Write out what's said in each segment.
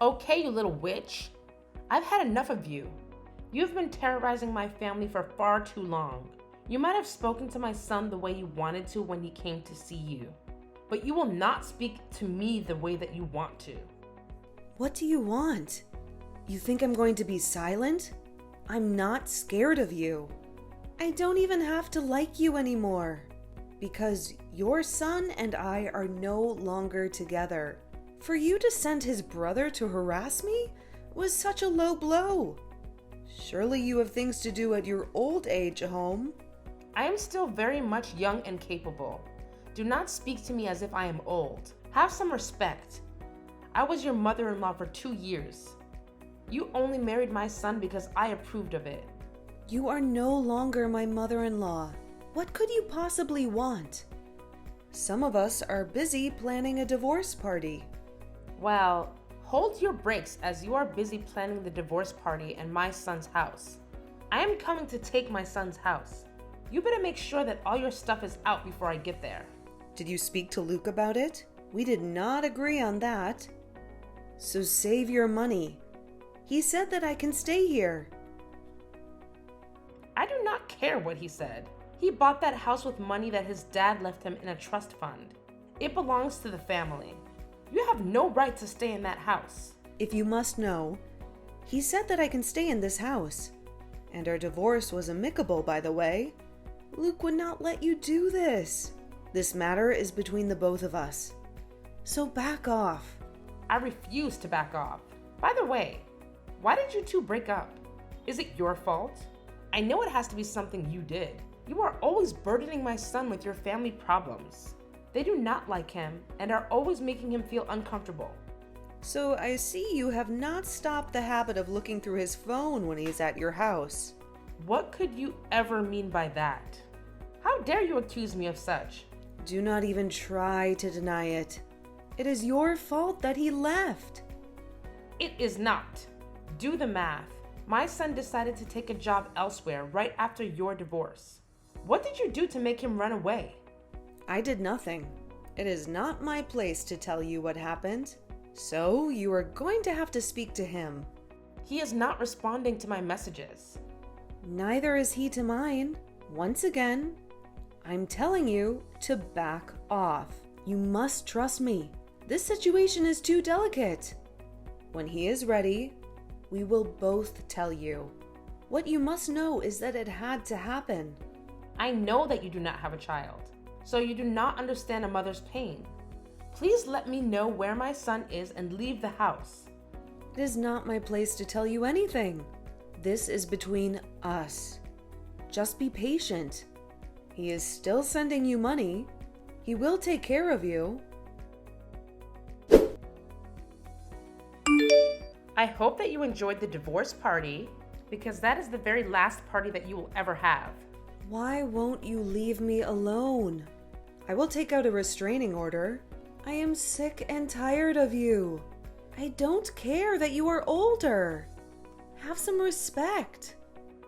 Okay, you little witch. I've had enough of you. You've been terrorizing my family for far too long. You might have spoken to my son the way you wanted to when he came to see you, but you will not speak to me the way that you want to. What do you want? You think I'm going to be silent? I'm not scared of you. I don't even have to like you anymore, because your son and I are no longer together. For you to send his brother to harass me was such a low blow. Surely you have things to do at your old age home. I am still very much young and capable. Do not speak to me as if I am old. Have some respect. I was your mother-in-law for 2 years. You only married my son because I approved of it. You are no longer my mother-in-law. What could you possibly want? Some of us are busy planning a divorce party. Well, hold your brakes as you are busy planning the divorce party in my son's house. I am coming to take my son's house. You better make sure that all your stuff is out before I get there. Did you speak to Luke about it? We did not agree on that. So save your money. He said that I can stay here. I do not care what he said. He bought that house with money that his dad left him in a trust fund. It belongs to the family. You have no right to stay in that house. If you must know, he said that I can stay in this house. And our divorce was amicable, by the way. Luke would not let you do this. This matter is between the both of us. So back off. I refuse to back off. By the way, why did you two break up? Is it your fault? I know it has to be something you did. You are always burdening my son with your family problems. They do not like him and are always making him feel uncomfortable. So I see you have not stopped the habit of looking through his phone when he's at your house. What could you ever mean by that? How dare you accuse me of such? Do not even try to deny it. It is your fault that he left. It is not. Do the math. My son decided to take a job elsewhere right after your divorce. What did you do to make him run away? I did nothing. It is not my place to tell you what happened. So you are going to have to speak to him. He is not responding to my messages. Neither is he to mine. Once again, I'm telling you to back off. You must trust me. This situation is too delicate. When he is ready, we will both tell you. What you must know is that it had to happen. I know that you do not have a child, so you do not understand a mother's pain. Please let me know where my son is and leave the house. It is not my place to tell you anything. This is between us. Just be patient. He is still sending you money. He will take care of you. I hope that you enjoyed the divorce party, because that is the very last party that you will ever have. Why won't you leave me alone? I will take out a restraining order. I am sick and tired of you. I don't care that you are older. Have some respect.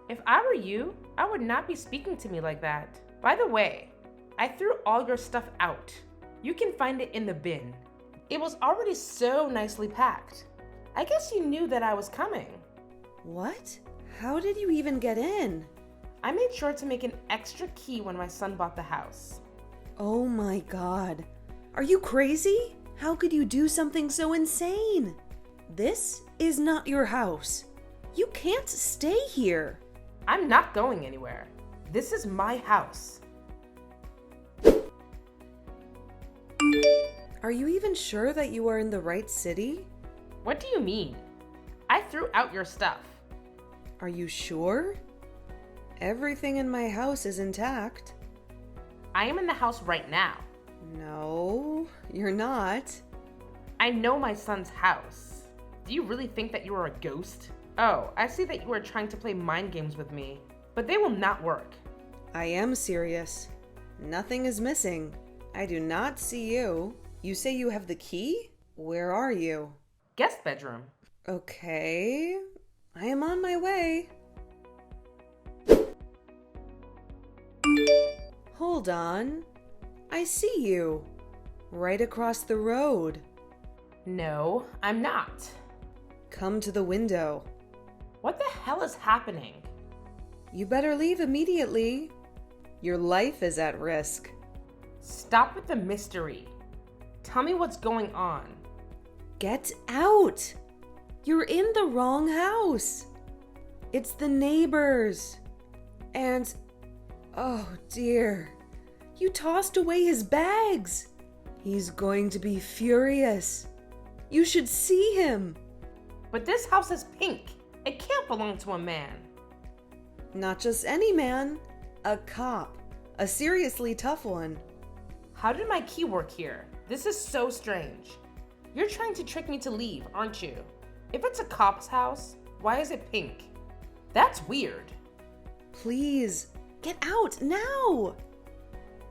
If I were you, I would not be speaking to me like that. By the way, I threw all your stuff out. You can find it in the bin. It was already so nicely packed. I guess you knew that I was coming. What? How did you even get in? I made sure to make an extra key when my son bought the house. Oh my God. Are you crazy? How could you do something so insane? This is not your house. You can't stay here. I'm not going anywhere. This is my house. Are you even sure that you are in the right city? What do you mean? I threw out your stuff. Are you sure? Everything in my house is intact. I am in the house right now. No, you're not. I know my son's house. Do you really think that you are a ghost? Oh, I see that you are trying to play mind games with me, but they will not work. I am serious. Nothing is missing. I do not see you. You say you have the key? Where are you? Guest bedroom. Okay, I am on my way. Hold on. I see you. Right across the road. No, I'm not. Come to the window. What the hell is happening? You better leave immediately. Your life is at risk. Stop with the mystery. Tell me what's going on. Get out! You're in the wrong house. It's the neighbors. And, oh dear, you tossed away his bags. He's going to be furious. You should see him. But this house is pink. It can't belong to a man. Not just any man, a cop, a seriously tough one. How did my key work here? This is so strange. You're trying to trick me to leave, aren't you? If it's a cop's house, why is it pink? That's weird. Please, get out now!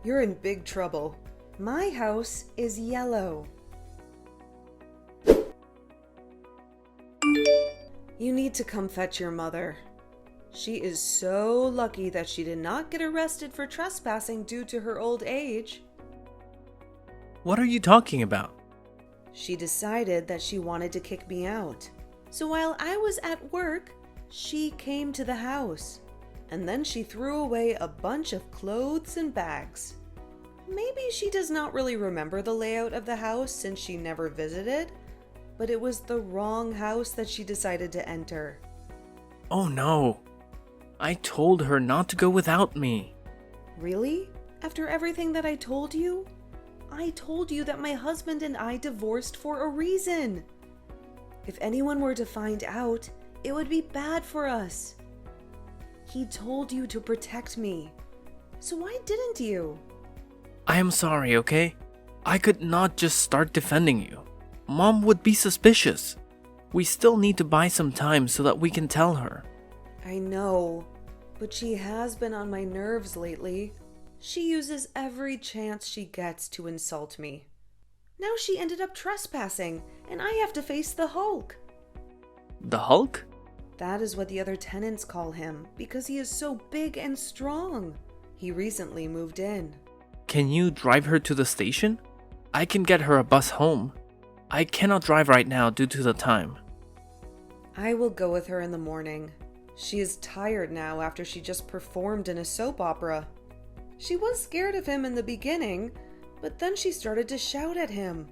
You're in big trouble. My house is yellow. You need to come fetch your mother. She is so lucky that she did not get arrested for trespassing due to her old age. What are you talking about? She decided that she wanted to kick me out. So while I was at work, she came to the house. And then she threw away a bunch of clothes and bags. Maybe she does not really remember the layout of the house since she never visited, but it was the wrong house that she decided to enter. Oh no. I told her not to go without me. Really? After everything that I told you? I told you that my husband and I divorced for a reason. If anyone were to find out, it would be bad for us. He told you to protect me. So why didn't you? I am sorry, okay? I could not just start defending you. Mom would be suspicious. We still need to buy some time so that we can tell her. I know, but she has been on my nerves lately. She uses every chance she gets to insult me. Now she ended up trespassing, and I have to face the Hulk. The Hulk? That is what the other tenants call him, because he is so big and strong. He recently moved in. Can you drive her to the station? I can get her a bus home. I cannot drive right now due to the time. I will go with her in the morning. She is tired now after she just performed in a soap opera. She was scared of him in the beginning, but then she started to shout at him.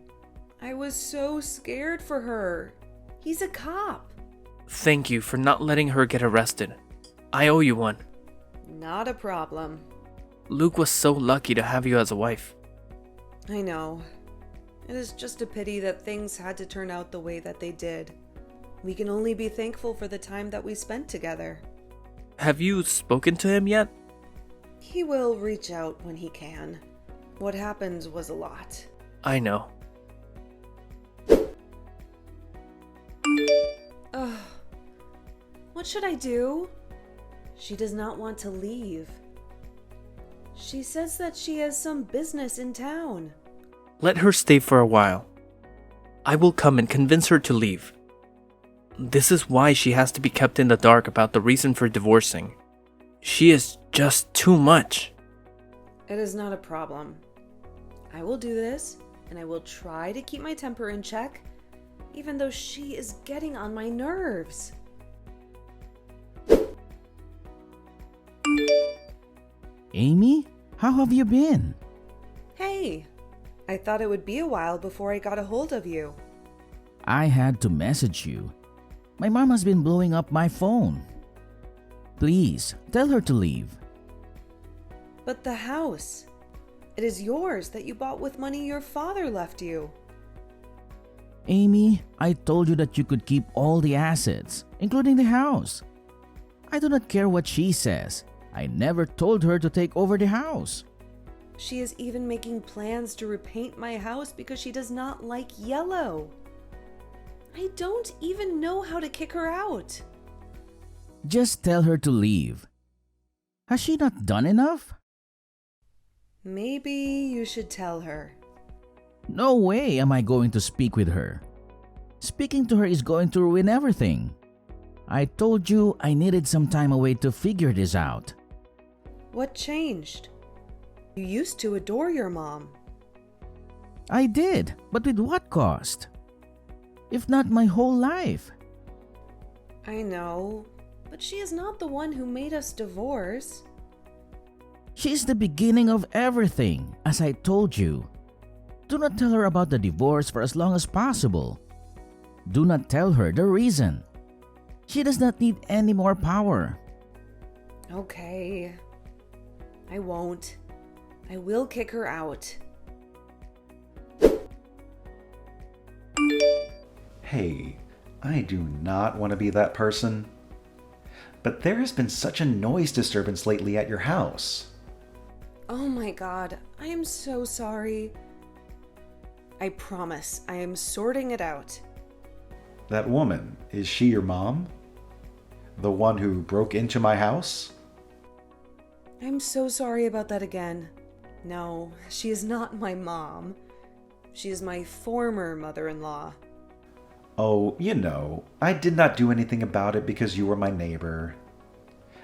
I was so scared for her. He's a cop. Thank you for not letting her get arrested. I owe you one. Not a problem. Luke was so lucky to have you as a wife. I know. It is just a pity that things had to turn out the way that they did. We can only be thankful for the time that we spent together. Have you spoken to him yet? He will reach out when he can. What happened was a lot. I know. Ugh. What should I do? She does not want to leave. She says that she has some business in town. Let her stay for a while. I will come and convince her to leave. This is why she has to be kept in the dark about the reason for divorcing. She is just too much. It is not a problem. I will do this, and I will try to keep my temper in check, even though she is getting on my nerves. Amy, how have you been? Hey, I thought it would be a while before I got a hold of you. I had to message you. My mom has been blowing up my phone. Please, tell her to leave. But the house, it is yours that you bought with money your father left you. Amy, I told you that you could keep all the assets, including the house. I do not care what she says. I never told her to take over the house. She is even making plans to repaint my house because she does not like yellow. I don't even know how to kick her out. Just tell her to leave. Has she not done enough? Maybe you should tell her. No way am I going to speak with her. Speaking to her is going to ruin everything. I told you I needed some time away to figure this out. What changed? You used to adore your mom. I did, but with what cost? If not my whole life, I know, but she is not the one who made us divorce. She's the beginning of everything, as I told you. Do not tell her about the divorce for as long as possible. Do not tell her the reason. She does not need any more power. Okay. I won't. I will kick her out. Hey, I do not want to be that person. But there has been such a noise disturbance lately at your house. Oh my god, I am so sorry. I promise, I am sorting it out. That woman, is she your mom? The one who broke into my house? I'm so sorry about that again. No, she is not my mom. She is my former mother-in-law. Oh, you know, I did not do anything about it because you were my neighbor.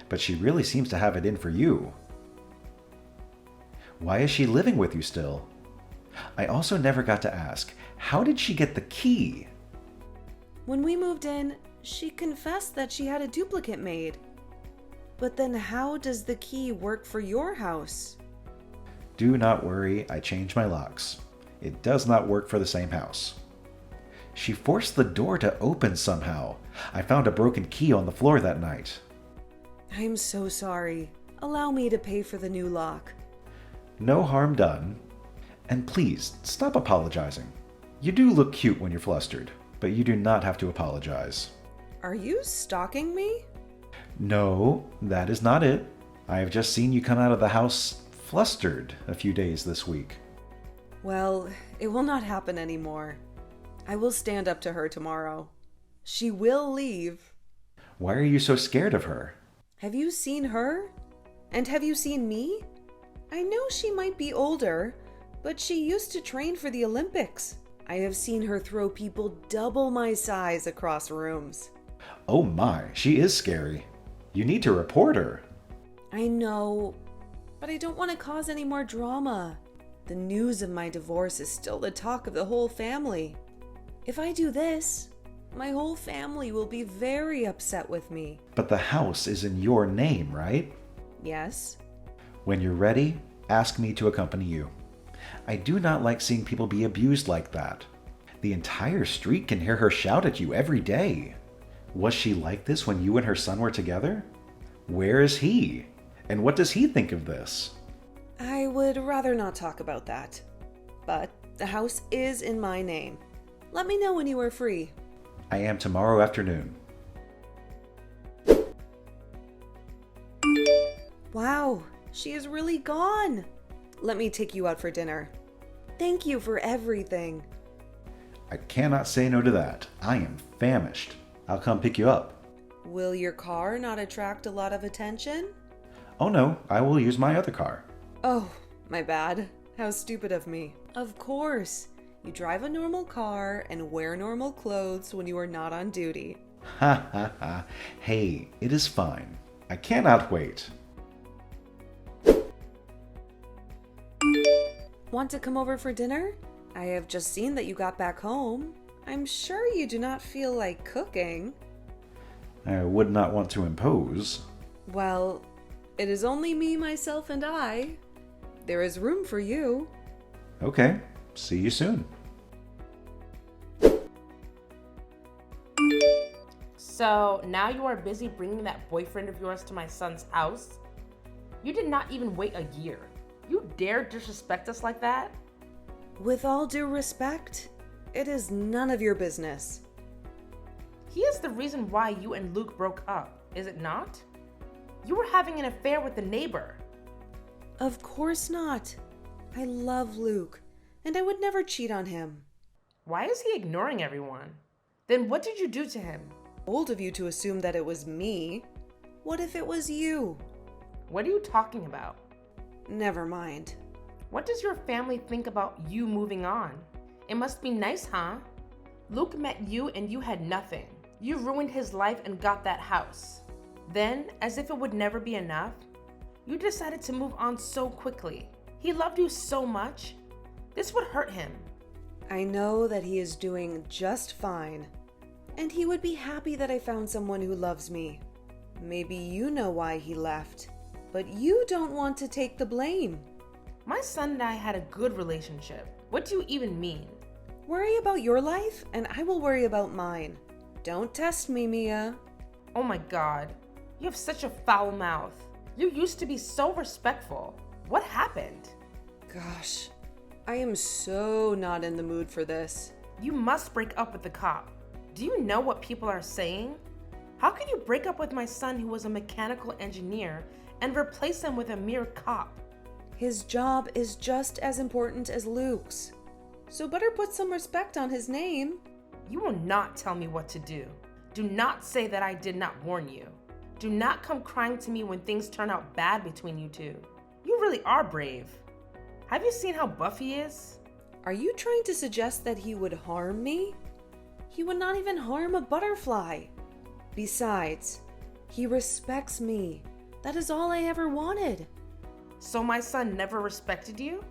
But she really seems to have it in for you. Why is she living with you still? I also never got to ask, how did she get the key? When we moved in, she confessed that she had a duplicate made. But then how does the key work for your house? Do not worry, I changed my locks. It does not work for the same house. She forced the door to open somehow. I found a broken key on the floor that night. I'm so sorry. Allow me to pay for the new lock. No harm done. And please, stop apologizing. You do look cute when you're flustered, but you do not have to apologize. Are you stalking me? No, that is not it. I have just seen you come out of the house flustered a few days this week. Well, it will not happen anymore. I will stand up to her tomorrow. She will leave. Why are you so scared of her? Have you seen her? And have you seen me? I know she might be older, but she used to train for the Olympics. I have seen her throw people double my size across rooms. Oh my, she is scary. You need to report her. I know, but I don't want to cause any more drama. The news of my divorce is still the talk of the whole family. If I do this, my whole family will be very upset with me. But the house is in your name, right? Yes? When you're ready, ask me to accompany you. I do not like seeing people be abused like that. The entire street can hear her shout at you every day. Was she like this when you and her son were together? Where is he? And what does he think of this? I would rather not talk about that. But the house is in my name. Let me know when you are free. I am tomorrow afternoon. Wow, she is really gone. Let me take you out for dinner. Thank you for everything. I cannot say no to that. I am famished. I'll come pick you up. Will your car not attract a lot of attention? Oh no, I will use my other car. Oh, my bad. How stupid of me. Of course. You drive a normal car and wear normal clothes when you are not on duty. Ha ha ha. Hey, it is fine. I cannot wait. Want to come over for dinner? I have just seen that you got back home. I'm sure you do not feel like cooking. I would not want to impose. Well, it is only me, myself, and I. There is room for you. Okay, see you soon. So now you are busy bringing that boyfriend of yours to my son's house? You did not even wait a year. You dare disrespect us like that? With all due respect, it is none of your business. He is the reason why you and Luke broke up, is it not? You were having an affair with the neighbor. Of course not. I love Luke, and I would never cheat on him. Why is he ignoring everyone? Then what did you do to him? Bold of you to assume that it was me. What if it was you? What are you talking about? Never mind. What does your family think about you moving on? It must be nice, huh? Luke met you and you had nothing. You ruined his life and got that house. Then, as if it would never be enough, you decided to move on so quickly. He loved you so much. This would hurt him. I know that he is doing just fine. And he would be happy that I found someone who loves me. Maybe you know why he left, but you don't want to take the blame. My son and I had a good relationship. What do you even mean? Worry about your life, and I will worry about mine. Don't test me, Mia. Oh my God, you have such a foul mouth. You used to be so respectful. What happened? Gosh, I am so not in the mood for this. You must break up with the cop. Do you know what people are saying? How can you break up with my son who was a mechanical engineer and replace him with a mere cop? His job is just as important as Luke's. So better put some respect on his name. You will not tell me what to do. Do not say that I did not warn you. Do not come crying to me when things turn out bad between you two. You really are brave. Have you seen how buff he is? Are you trying to suggest that he would harm me? He would not even harm a butterfly. Besides, he respects me. That is all I ever wanted. So my son never respected you?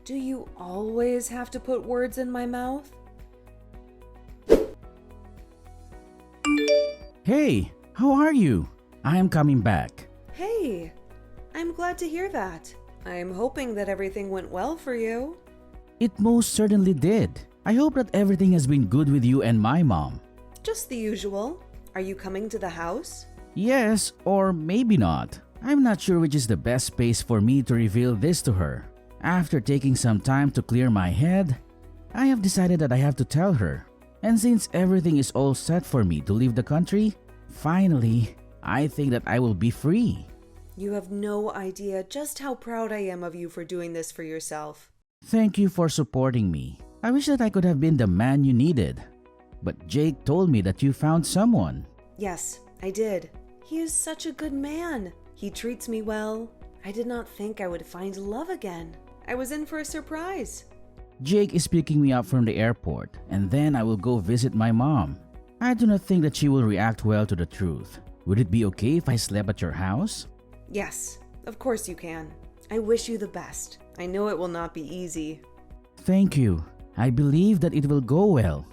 Do you always have to put words in my mouth? Hey, how are you? I am coming back. Hey, I'm glad to hear that. I'm hoping that everything went well for you. It most certainly did. I hope that everything has been good with you and my mom. Just the usual. Are you coming to the house? Yes, or maybe not. I'm not sure which is the best space for me to reveal this to her. After taking some time to clear my head, I have decided that I have to tell her. And since everything is all set for me to leave the country, finally, I think that I will be free. You have no idea just how proud I am of you for doing this for yourself. Thank you for supporting me. I wish that I could have been the man you needed. But Jake told me that you found someone. Yes, I did. He is such a good man. He treats me well. I did not think I would find love again. I was in for a surprise. Jake is picking me up from the airport, and then I will go visit my mom. I do not think that she will react well to the truth. Would it be okay if I slept at your house? Yes, of course you can. I wish you the best. I know it will not be easy. Thank you. I believe that it will go well.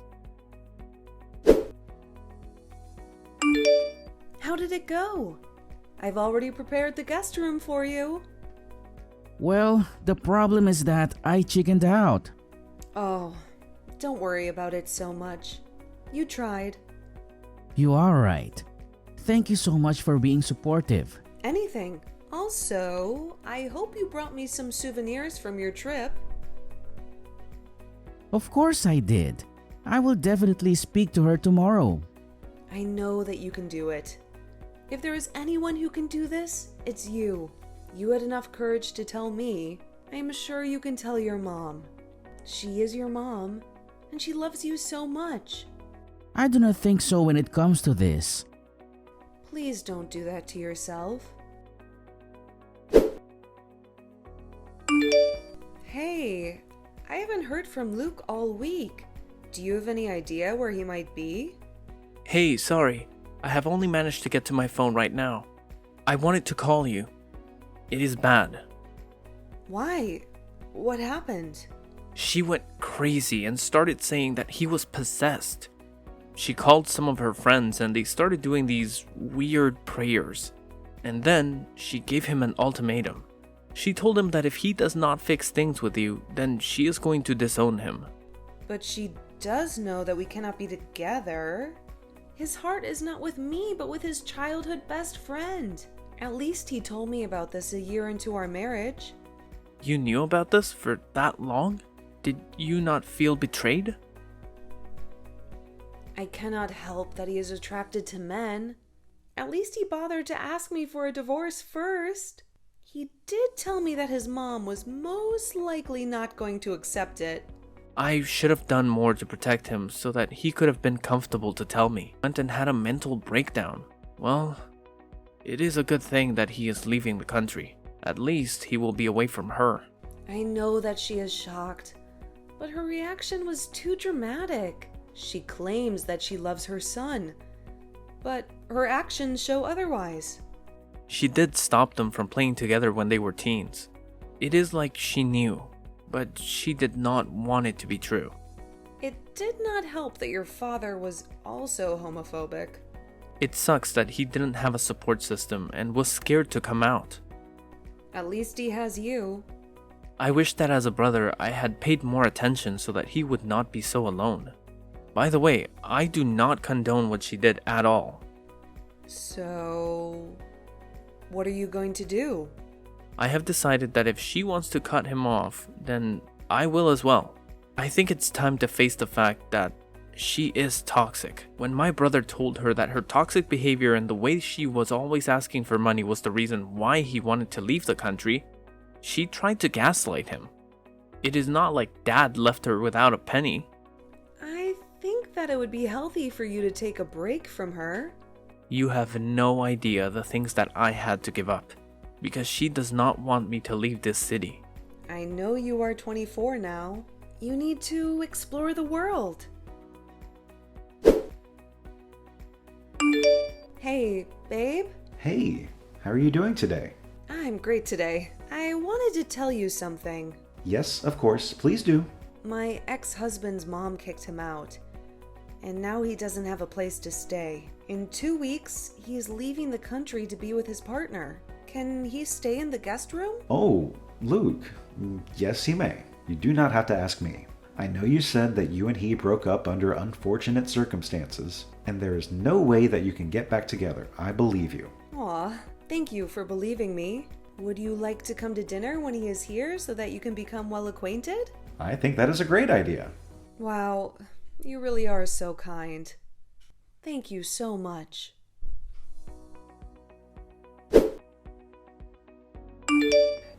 How did it go? I've already prepared the guest room for you. Well, the problem is that I chickened out. Oh, don't worry about it so much. You tried. You are right. Thank you so much for being supportive. Anything. Also, I hope you brought me some souvenirs from your trip. Of course I did. I will definitely speak to her tomorrow. I know that you can do it. If there is anyone who can do this, it's you. You had enough courage to tell me. I am sure you can tell your mom. She is your mom, and she loves you so much. I do not think so when it comes to this. Please don't do that to yourself. Hey, I haven't heard from Luke all week. Do you have any idea where he might be? Hey, sorry. I have only managed to get to my phone right now. I wanted to call you. It is bad. Why? What happened? She went crazy and started saying that he was possessed. She called some of her friends and they started doing these weird prayers. And then she gave him an ultimatum. She told him that if he does not fix things with you, then she is going to disown him. But she does know that we cannot be together. His heart is not with me, but with his childhood best friend. At least he told me about this a year into our marriage. You knew about this for that long? Did you not feel betrayed? I cannot help that he is attracted to men. At least he bothered to ask me for a divorce first. He did tell me that his mom was most likely not going to accept it. I should have done more to protect him so that he could have been comfortable to tell me. Went and had a mental breakdown. Well, it is a good thing that he is leaving the country. At least he will be away from her. I know that she is shocked, but her reaction was too dramatic. She claims that she loves her son, but her actions show otherwise. She did stop them from playing together when they were teens. It is like she knew, but she did not want it to be true. It did not help that your father was also homophobic. It sucks that he didn't have a support system and was scared to come out. At least he has you. I wish that as a brother I had paid more attention so that he would not be so alone. By the way, I do not condone what she did at all. So, what are you going to do? I have decided that if she wants to cut him off, then I will as well. I think it's time to face the fact that she is toxic. When my brother told her that her toxic behavior and the way she was always asking for money was the reason why he wanted to leave the country, she tried to gaslight him. It is not like Dad left her without a penny. I think that it would be healthy for you to take a break from her. You have no idea the things that I had to give up, because she does not want me to leave this city. I know you are 24 now. You need to explore the world. Hey, babe. Hey, how are you doing today? I'm great today. I wanted to tell you something. Yes, of course, please do. My ex-husband's mom kicked him out, and now he doesn't have a place to stay. In 2 weeks, he is leaving the country to be with his partner. Can he stay in the guest room? Oh, Luke. Yes, he may. You do not have to ask me. I know you said that you and he broke up under unfortunate circumstances, and there is no way that you can get back together. I believe you. Aw, thank you for believing me. Would you like to come to dinner when he is here so that you can become well acquainted? I think that is a great idea. Wow, you really are so kind. Thank you so much.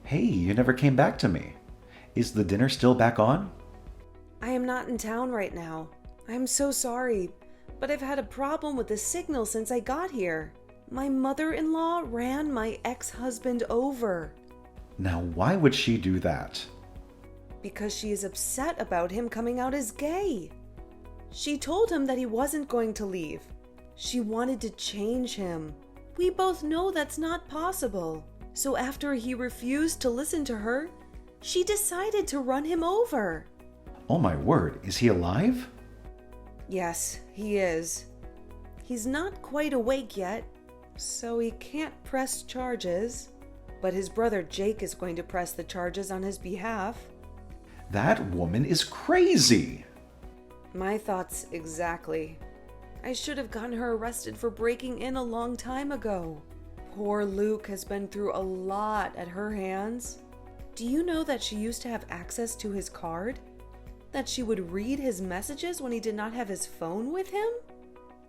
Hey, you never came back to me. Is the dinner still back on? I am not in town right now. I'm so sorry, but I've had a problem with the signal since I got here. My mother-in-law ran my ex-husband over. Now, why would she do that? Because she is upset about him coming out as gay. She told him that he wasn't going to leave. She wanted to change him. We both know that's not possible. So after he refused to listen to her, she decided to run him over. Oh my word, is he alive? Yes, he is. He's not quite awake yet, so he can't press charges. But his brother Jake is going to press the charges on his behalf. That woman is crazy. My thoughts exactly. I should have gotten her arrested for breaking in a long time ago. Poor Luke has been through a lot at her hands. Do you know that she used to have access to his card? That she would read his messages when he did not have his phone with him?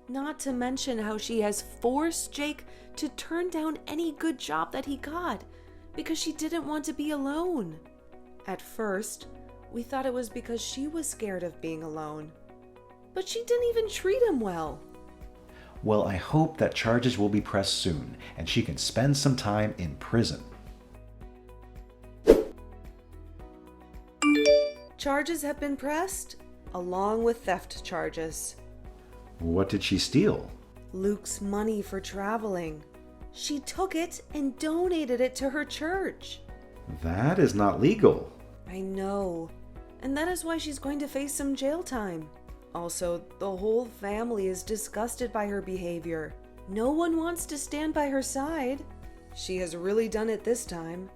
Not to mention how she has forced Jake to turn down any good job that he got because she didn't want to be alone. At first, we thought it was because she was scared of being alone. But she didn't even treat him well. Well, I hope that charges will be pressed soon and she can spend some time in prison. Charges have been pressed, along with theft charges. What did she steal? Luke's money for traveling. She took it and donated it to her church. That is not legal. I know, and that is why she's going to face some jail time. Also, the whole family is disgusted by her behavior. No one wants to stand by her side. She has really done it this time.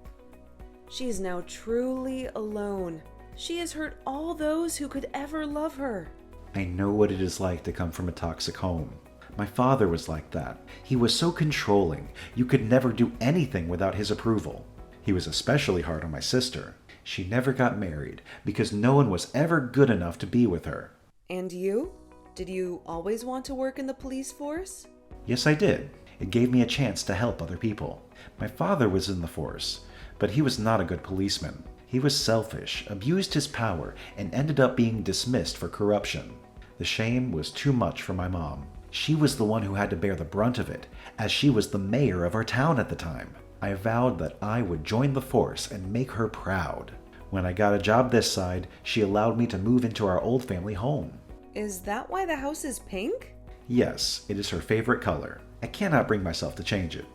She is now truly alone. She has hurt all those who could ever love her. I know what it is like to come from a toxic home. My father was like that. He was so controlling. You could never do anything without his approval. He was especially hard on my sister. She never got married because no one was ever good enough to be with her. And you? Did you always want to work in the police force? Yes, I did. It gave me a chance to help other people. My father was in the force, but he was not a good policeman. He was selfish, abused his power, and ended up being dismissed for corruption. The shame was too much for my mom. She was the one who had to bear the brunt of it, as she was the mayor of our town at the time. I vowed that I would join the force and make her proud. When I got a job this side, she allowed me to move into our old family home. Is that why the house is pink? Yes, it is her favorite color. I cannot bring myself to change it.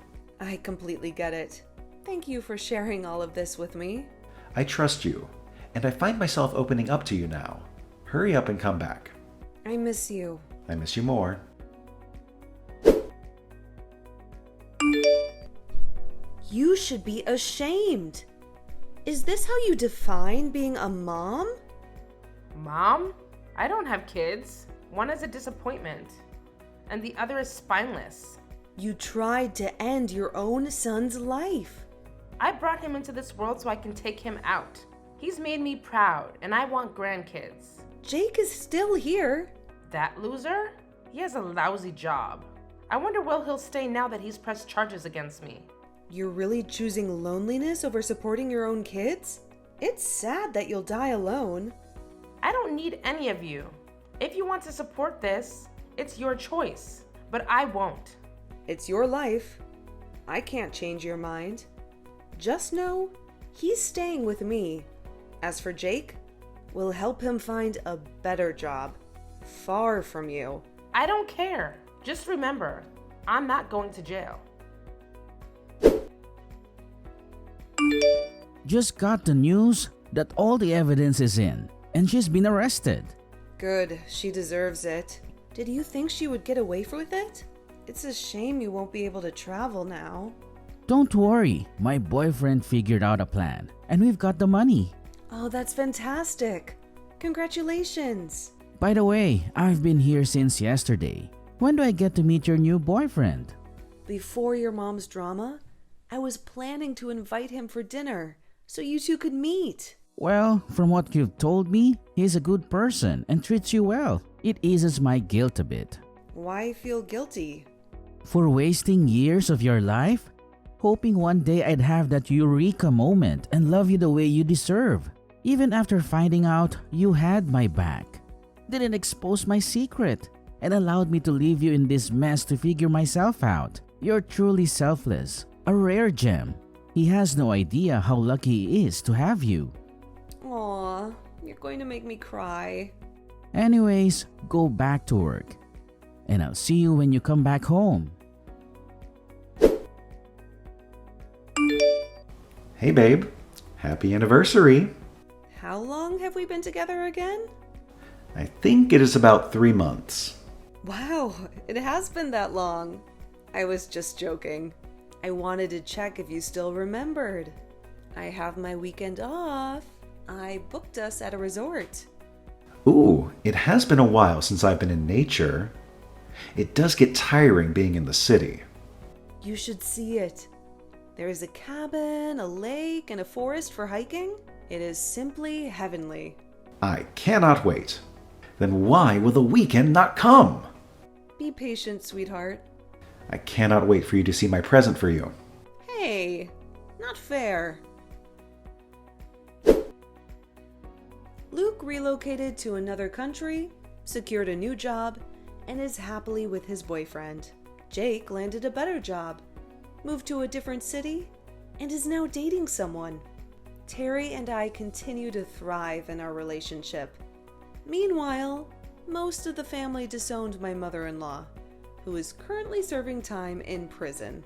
I completely get it. Thank you for sharing all of this with me. I trust you, and I find myself opening up to you now. Hurry up and come back. I miss you. I miss you more. You should be ashamed. Is this how you define being a mom? Mom? I don't have kids. One is a disappointment, and the other is spineless. You tried to end your own son's life. I brought him into this world so I can take him out. He's made me proud, and I want grandkids. Jake is still here. That loser? He has a lousy job. I wonder where he'll stay now that he's pressed charges against me. You're really choosing loneliness over supporting your own kids? It's sad that you'll die alone. I don't need any of you. If you want to support this, it's your choice, but I won't. It's your life. I can't change your mind. Just know he's staying with me. As for Jake, we'll help him find a better job, far from you. I don't care. Just remember, I'm not going to jail. Just got the news that all the evidence is in and she's been arrested. Good, she deserves it. Did you think she would get away with it? It's a shame you won't be able to travel now. Don't worry, my boyfriend figured out a plan and we've got the money. Oh, that's fantastic. Congratulations. By the way, I've been here since yesterday. When do I get to meet your new boyfriend? Before your mom's drama, I was planning to invite him for dinner so you two could meet. Well, from what you've told me, he's a good person and treats you well. It eases my guilt a bit. Why feel guilty? For wasting years of your life? Hoping one day I'd have that eureka moment and love you the way you deserve. Even after finding out you had my back. Didn't expose my secret and allowed me to leave you in this mess to figure myself out. You're truly selfless. A rare gem. He has no idea how lucky he is to have you. Aw, you're going to make me cry. Anyways, go back to work. And I'll see you when you come back home. Hey babe, happy anniversary. How long have we been together again? I think it is about 3 months. Wow, it has been that long. I was just joking. I wanted to check if you still remembered. I have my weekend off. I booked us at a resort. Ooh, it has been a while since I've been in nature. It does get tiring being in the city. You should see it. There is a cabin, a lake, and a forest for hiking. It is simply heavenly. I cannot wait. Then why will the weekend not come? Be patient, sweetheart. I cannot wait for you to see my present for you. Hey, not fair. Luke relocated to another country, secured a new job, and is happily with his boyfriend. Jake landed a better job, moved to a different city, and is now dating someone. Terry and I continue to thrive in our relationship. Meanwhile, most of the family disowned my mother-in-law, who is currently serving time in prison.